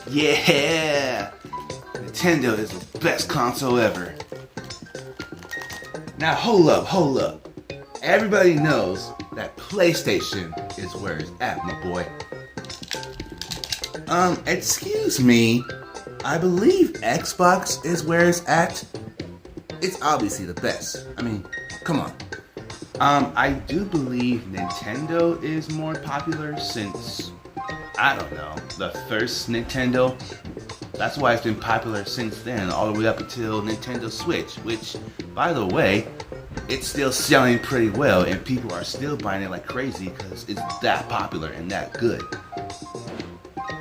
Yeah! Nintendo is the best console ever. Now hold up. Everybody knows that PlayStation is where it's at, my boy. Excuse me. I believe Xbox is where it's at. It's obviously the best. I mean, come on. I do believe Nintendo is more popular since, I don't know, the first Nintendo. That's why it's been popular since then, all the way up until Nintendo Switch, which, by the way, it's still selling pretty well and people are still buying it like crazy because it's that popular and that good.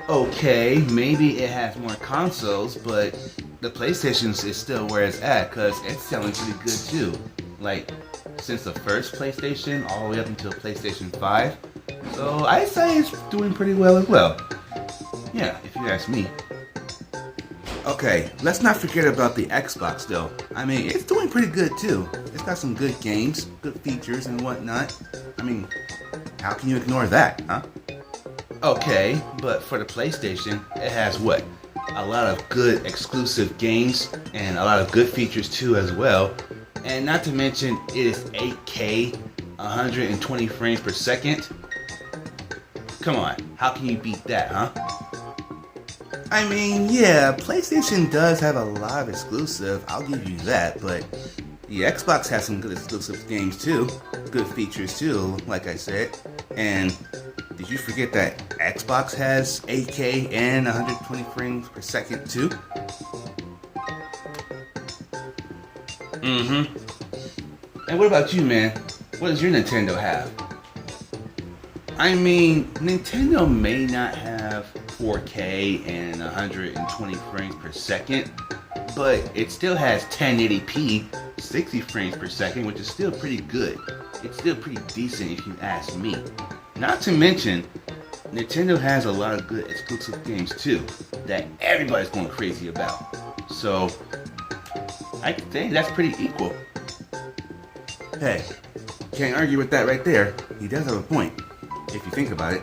Okay, maybe it has more consoles, but the PlayStation is still where it's at because it's selling pretty good too. Like, since the first PlayStation all the way up until PlayStation 5. So I'd say it's doing pretty well as well. Yeah, if you ask me. Okay, let's not forget about the Xbox though. I mean, it's doing pretty good too. It's got some good games, good features and whatnot. I mean, how can you ignore that, huh? Okay, but for the PlayStation, it has what? A lot of good exclusive games and a lot of good features too as well. And not to mention, it is 8K, 120 frames per second. Come on, how can you beat that, huh? I mean, yeah, PlayStation does have a lot of exclusive, I'll give you that, but the Xbox has some good exclusive games too, good features too, like I said. And did you forget that Xbox has 8K and 120 frames per second too? And what about you, man? What does your Nintendo have? I mean, Nintendo may not have 4K and 120 frames per second, but it still has 1080p, 60 frames per second, which is still pretty good. It's still pretty decent if you ask me. Not to mention, Nintendo has a lot of good exclusive games too, that everybody's going crazy about. So, I think that's pretty equal. Hey, can't argue with that right there. He does have a point, if you think about it.